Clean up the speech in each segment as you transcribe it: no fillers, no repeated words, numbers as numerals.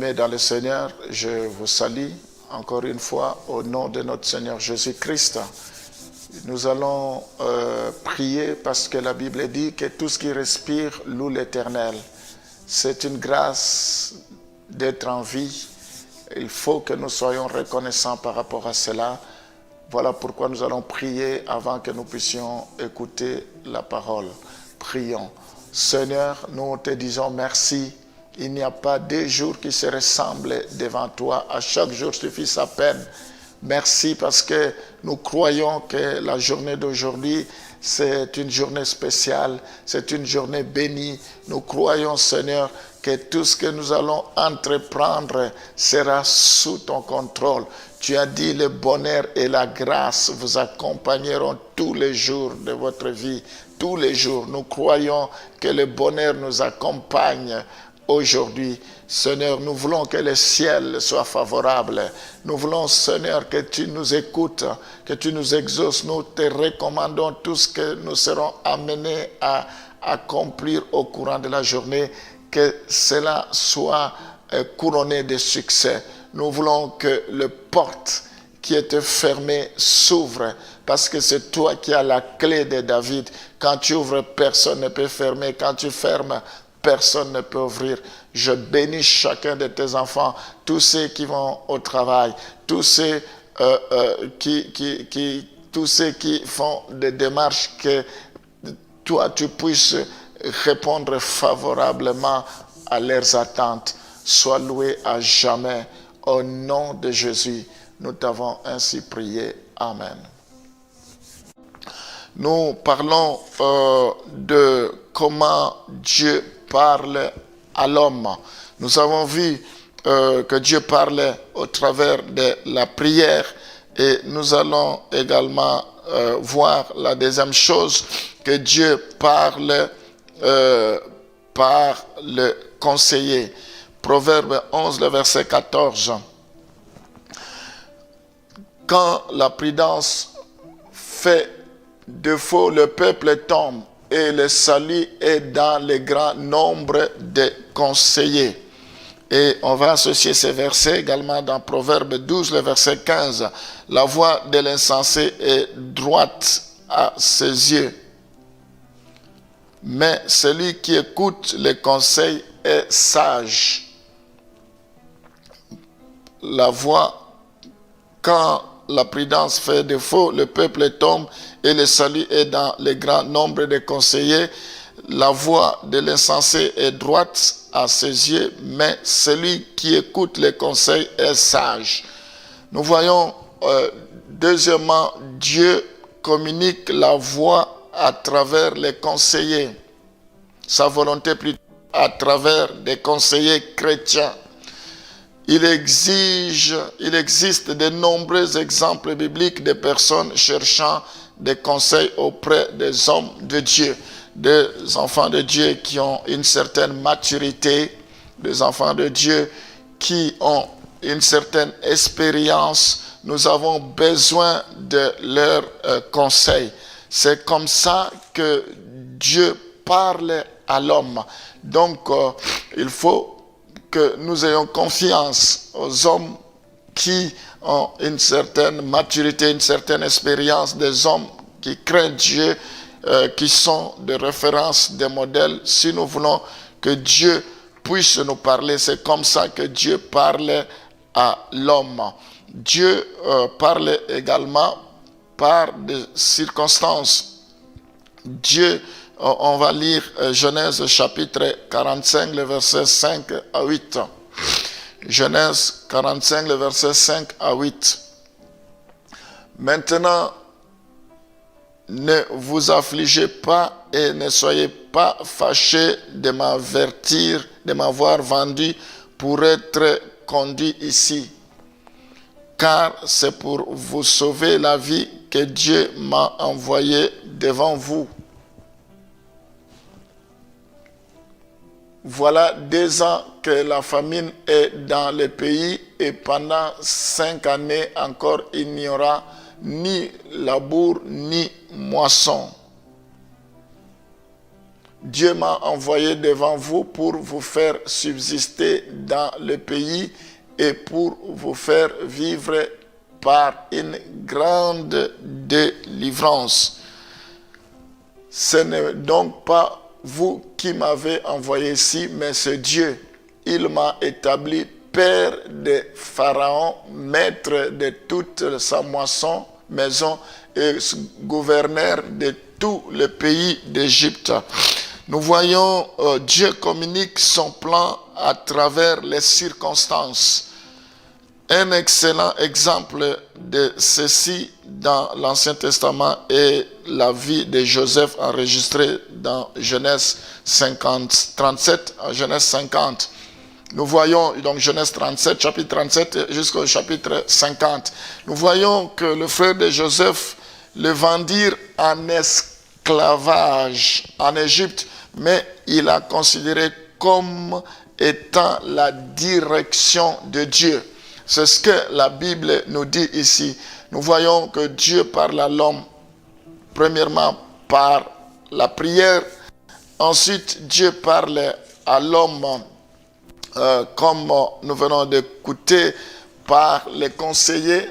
Bien-aimés dans le Seigneur, je vous salue encore une fois au nom de notre Seigneur Jésus-Christ. Nous allons prier parce que la Bible dit que tout ce qui respire loue l'Éternel. C'est une grâce d'être en vie. Il faut que nous soyons reconnaissants par rapport à cela. Voilà pourquoi nous allons prier avant que nous puissions écouter la parole. Prions. Seigneur, nous te disons merci. Il n'y a pas deux jours qui se ressemblent devant toi. À chaque jour suffit sa peine. Merci parce que nous croyons que la journée d'aujourd'hui, c'est une journée spéciale, c'est une journée bénie. Nous croyons, Seigneur, que tout ce que nous allons entreprendre sera sous ton contrôle. Tu as dit le bonheur et la grâce vous accompagneront tous les jours de votre vie. Tous les jours, nous croyons que le bonheur nous accompagne aujourd'hui. Seigneur, nous voulons que le ciel soit favorable. Nous voulons, Seigneur, que tu nous écoutes, que tu nous exauces. Nous te recommandons tout ce que nous serons amenés à accomplir au courant de la journée, que cela soit couronné de succès. Nous voulons que les portes qui étaient fermées s'ouvrent, parce que c'est toi qui as la clé de David. Quand tu ouvres, personne ne peut fermer. Quand tu fermes, personne ne peut ouvrir. Je bénis chacun de tes enfants, tous ceux qui vont au travail, tous ceux qui font des démarches, que toi tu puisses répondre favorablement à leurs attentes. Sois loué à jamais. Au nom de Jésus, nous t'avons ainsi prié. Amen. Nous parlons de comment Dieu parle à l'homme. Nous avons vu que Dieu parle au travers de la prière, et nous allons également voir la deuxième chose, que Dieu parle par le conseiller. Proverbe 11, le verset 14. Quand la prudence fait défaut, le peuple tombe, et le salut est dans le grand nombre de conseillers. Et on va associer ces versets également dans Proverbe 12, le verset 15. La voie de l'insensé est droite à ses yeux, mais celui qui écoute les conseils est sage. La voie, quand la prudence fait défaut, le peuple tombe, et le salut est dans le grand nombre de conseillers. La voie de l'insensé est droite à ses yeux, mais celui qui écoute les conseils est sage. Nous voyons, deuxièmement, Dieu communique la voie à travers les conseillers. Sa volonté plutôt à travers des conseillers chrétiens. Il existe de nombreux exemples bibliques de personnes cherchant des conseils auprès des hommes de Dieu, des enfants de Dieu qui ont une certaine maturité, des enfants de Dieu qui ont une certaine expérience. Nous avons besoin de leurs conseils. C'est comme ça que Dieu parle à l'homme. Donc, il faut que nous ayons confiance aux hommes qui ont une certaine maturité, une certaine expérience, des hommes qui craignent Dieu, qui sont des références, des modèles. Si nous voulons que Dieu puisse nous parler, c'est comme ça que Dieu parle à l'homme. Dieu parle également par des circonstances. Dieu, on va lire Genèse chapitre 45, le verset 5 à 8. Genèse 45, le verset 5 à 8. Maintenant, ne vous affligez pas et ne soyez pas fâchés de m'avertir, de m'avoir vendu pour être conduit ici. Car c'est pour vous sauver la vie que Dieu m'a envoyé devant vous. Voilà 2 ans que la famine est dans le pays, et pendant 5 années encore, il n'y aura ni labour ni moisson. Dieu m'a envoyé devant vous pour vous faire subsister dans le pays et pour vous faire vivre par une grande délivrance. Ce n'est donc pas vous qui m'avez envoyé ici, mais c'est Dieu. Il m'a établi père de Pharaon, maître de toute sa maison et gouverneur de tout le pays d'Égypte. Nous voyons Dieu communique son plan à travers les circonstances. Un excellent exemple de ceci dans l'Ancien Testament est la vie de Joseph enregistrée dans Genèse 37, Genèse 50. Nous voyons donc Genèse 37, chapitre 37 jusqu'au chapitre 50. Nous voyons que le frère de Joseph le vendirent en esclavage en Égypte, mais il a considéré comme étant la direction de Dieu. C'est ce que la Bible nous dit ici. Nous voyons que Dieu parle à l'homme, premièrement par la prière. Ensuite, Dieu parle à l'homme, comme nous venons d'écouter, par les conseillers.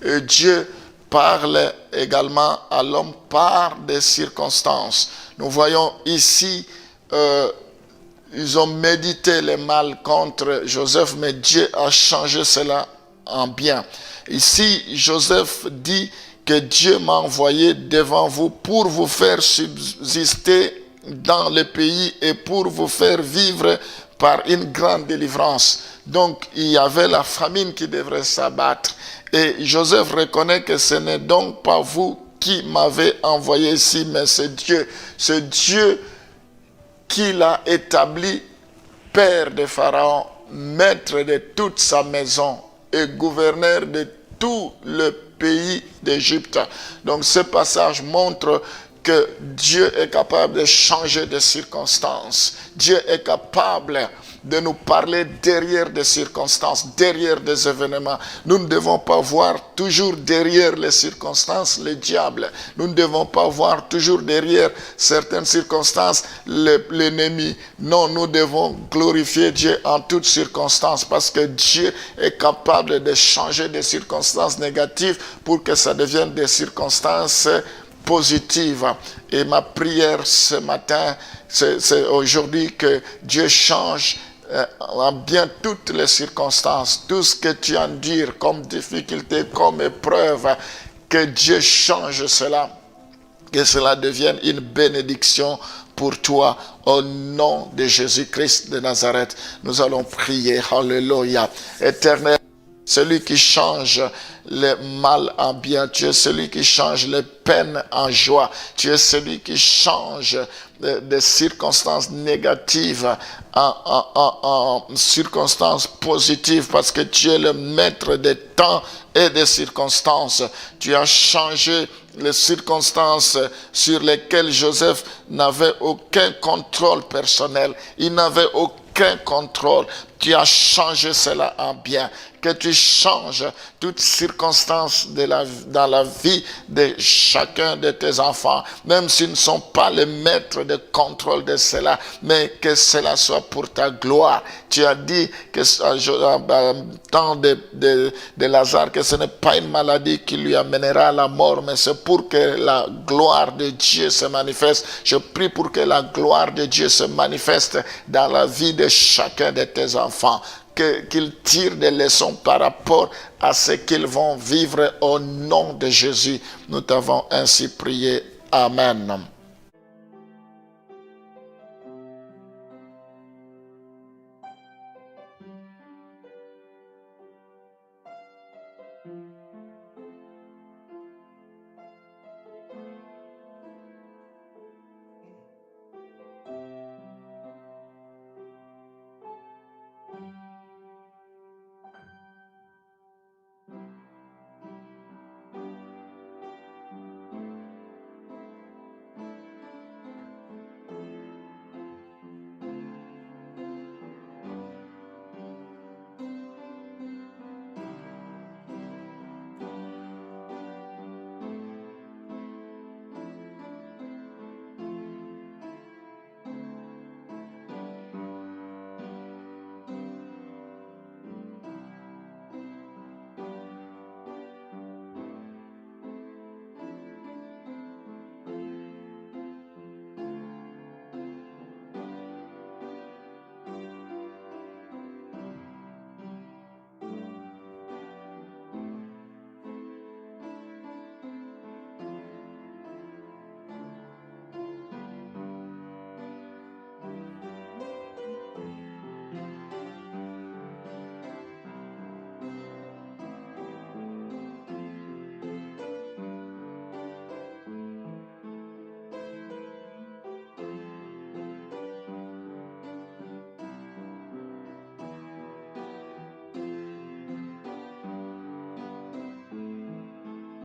Et Dieu parle également à l'homme par des circonstances. Nous voyons ici, ils ont médité le mal contre Joseph, mais Dieu a changé cela en bien. Ici, Joseph dit que Dieu m'a envoyé devant vous pour vous faire subsister dans le pays et pour vous faire vivre par une grande délivrance. Donc, il y avait la famine qui devrait s'abattre. Et Joseph reconnaît que ce n'est donc pas vous qui m'avez envoyé ici, mais c'est Dieu. C'est Dieu qui l'a établi père de Pharaon, maître de toute sa maison et gouverneur de tout le pays d'Égypte. Donc ce passage montre que Dieu est capable de changer de circonstances. Dieu est capable de nous parler derrière des circonstances, derrière des événements. Nous ne devons pas voir toujours derrière les circonstances le diable. Nous ne devons pas voir toujours derrière certaines circonstances l'ennemi. Non, nous devons glorifier Dieu en toutes circonstances parce que Dieu est capable de changer des circonstances négatives pour que ça devienne des circonstances positive. Et ma prière ce matin, c'est aujourd'hui que Dieu change en bien toutes les circonstances, tout ce que tu as à dire comme difficulté, comme épreuve, que Dieu change cela, que cela devienne une bénédiction pour toi, au nom de Jésus-Christ de Nazareth. Nous allons prier, alléluia. Éternel, celui qui change le mal en bien, tu es celui qui change les peines en joie, tu es celui qui change des circonstances négatives en circonstances positives, parce que tu es le maître des temps et des circonstances. Tu as changé les circonstances sur lesquelles Joseph n'avait aucun contrôle personnel, il n'avait aucun contrôle. Tu as changé cela en bien. Que tu changes toutes circonstances dans la vie de chacun de tes enfants, même s'ils ne sont pas les maîtres de contrôle de cela, mais que cela soit pour ta gloire. Tu as dit que temps de Lazare, que ce n'est pas une maladie qui lui amènera à la mort, mais c'est pour que la gloire de Dieu se manifeste. Je prie pour que la gloire de Dieu se manifeste dans la vie de chacun de tes enfants. Qu'ils tirent des leçons par rapport à ce qu'ils vont vivre au nom de Jésus. Nous t'avons ainsi prié. Amen.